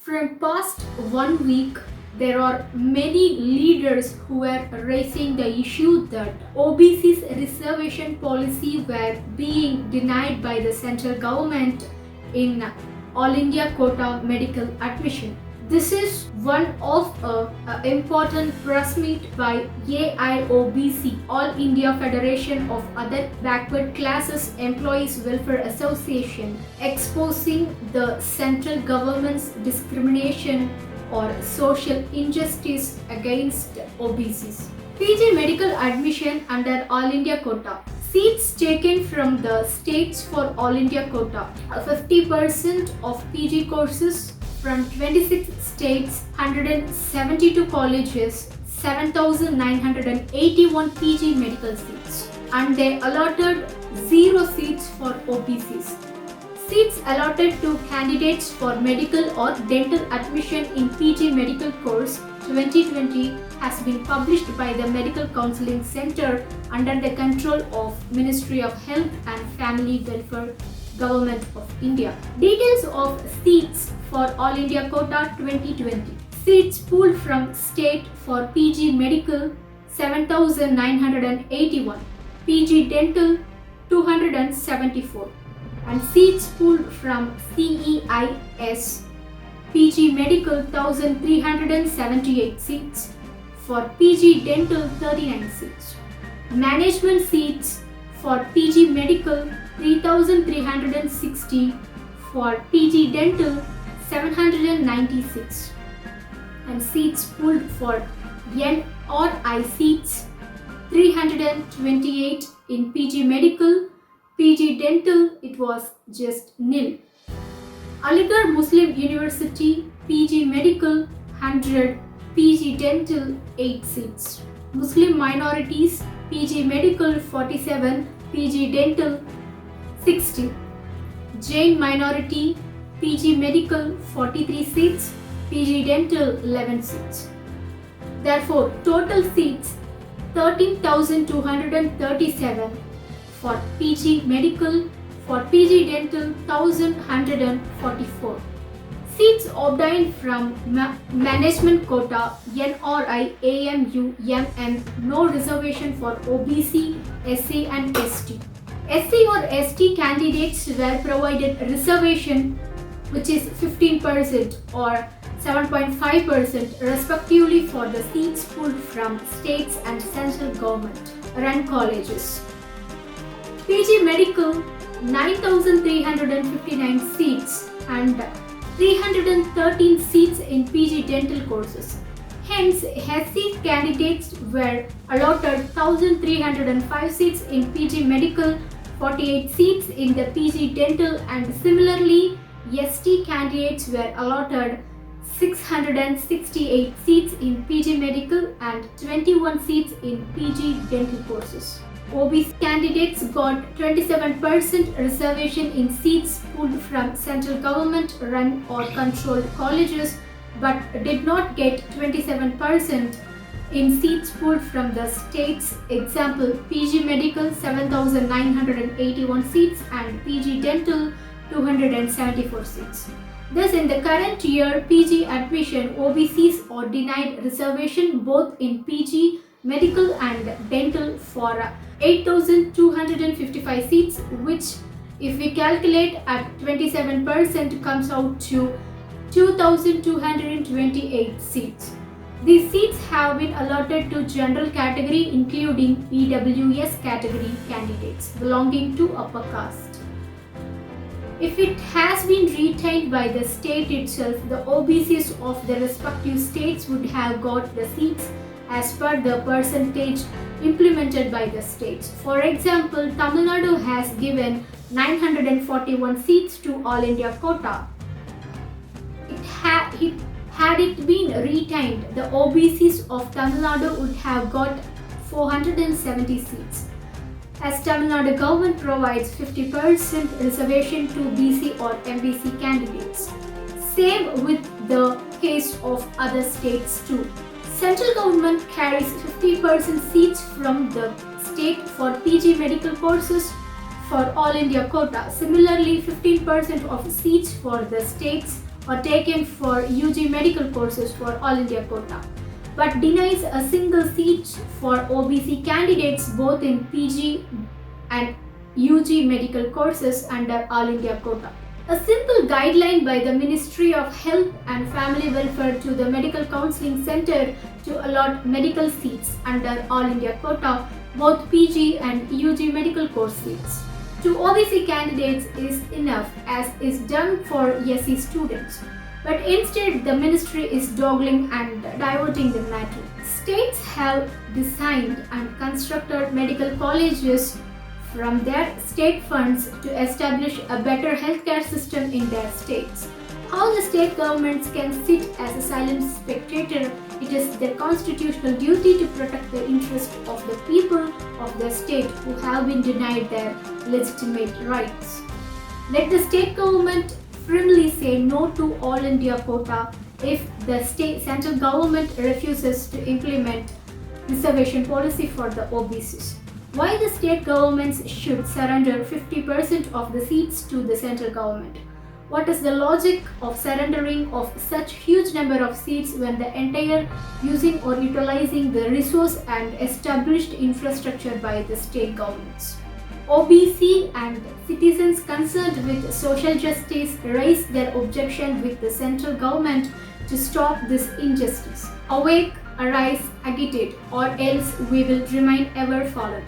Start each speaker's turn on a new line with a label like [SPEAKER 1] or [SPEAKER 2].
[SPEAKER 1] From past 1 week, there are many leaders who are raising the issue that OBC's reservation policy were being denied by the central government in All India quota medical admission. This is one of a important press meet by AIOBC, All India Federation of Other Backward Classes Employees Welfare Association, exposing the central government's discrimination or social injustice against OBCs. PG medical admission under All India quota. Seats taken from the states for All India quota. 50% of PG courses from 26 states, 172 colleges, 7,981 PG medical seats, and they allotted 0 seats for OBCs. Seats allotted to candidates for medical or dental admission in PG medical course 2020 has been published by the Medical Counselling Centre under the control of Ministry of Health and Family Welfare, Government of India. Details of seats for All India quota 2020. Seats pooled from state for PG medical 7,981, PG dental 274, and seats pooled from CEIS PG medical 1,378 seats, for PG dental 39 seats. Management seats for PG medical 3,360, for PG dental 796, and seats pooled for NRI seats 328 in PG medical. PG dental, it was just nil. Aligarh Muslim University PG medical 100, PG dental 8 seats. Muslim minorities PG medical 47, PG dental 60. Jain minority PG medical 43 seats, PG dental 11 seats. Therefore, total seats 13,237 for PG medical, for PG dental 1,144. Seats obtained from management quota NRI, AMU, MM, no reservation for OBC, SC and ST. SC or ST candidates were provided reservation which is 15% or 7.5% respectively for the seats pulled from states and central government run colleges. PG medical 9,359 seats and 313 seats in PG dental courses. Hence, SC candidates were allotted 1,305 seats in PG medical, 48 seats in the PG dental, and similarly, ST candidates were allotted 668 seats in PG medical and 21 seats in PG dental courses. OBC candidates got 27% reservation in seats pulled from central government run or controlled colleges, but did not get 27% in seats pulled from the states. Example, PG medical 7,981 seats and PG dental 274 seats. Thus, in the current year PG admission, OBCs are denied reservation both in PG medical and dental for 8,255 seats, which if we calculate at 27% comes out to 2,228 seats. These seats have been allotted to general category including EWS category candidates belonging to upper caste. If it has been retained by the state itself, the OBCs of the respective states would have got the seats as per the percentage implemented by the states. For example, Tamil Nadu has given 941 seats to All India quota. Had it been retained, the OBCs of Tamil Nadu would have got 470 seats. As Tamil Nadu government provides 50% reservation to BC or MBC candidates. Same with the case of other states too. Central government carries 50% seats from the state for PG medical courses for All India quota. Similarly, 15% of seats for the states or taken for UG medical courses for All India quota, but denies a single seat for OBC candidates both in PG and UG medical courses under All India quota. A simple guideline by the Ministry of Health and Family Welfare to the Medical Counselling Centre to allot medical seats under All India quota, both PG and UG medical course seats, to OBC candidates is enough, as is done for SC students. But instead, the ministry is dawdling and diverting the matter. States have designed and constructed medical colleges from their state funds to establish a better healthcare system in their states. How the state governments can sit as a silent spectator, it is their constitutional duty to protect the interests of the people of their state who have been denied their legitimate rights. Let the state government firmly say no to All India quota if the central government refuses to implement reservation policy for the OBCs. Why the state governments should surrender 50% of the seats to the central government? What is the logic of surrendering of such huge number of seats when the entire using or utilizing the resource and established infrastructure by the state governments? OBC and citizens concerned with social justice raise their objection with the central government to stop this injustice. Awake, arise, agitate, or else we will remain ever fallen.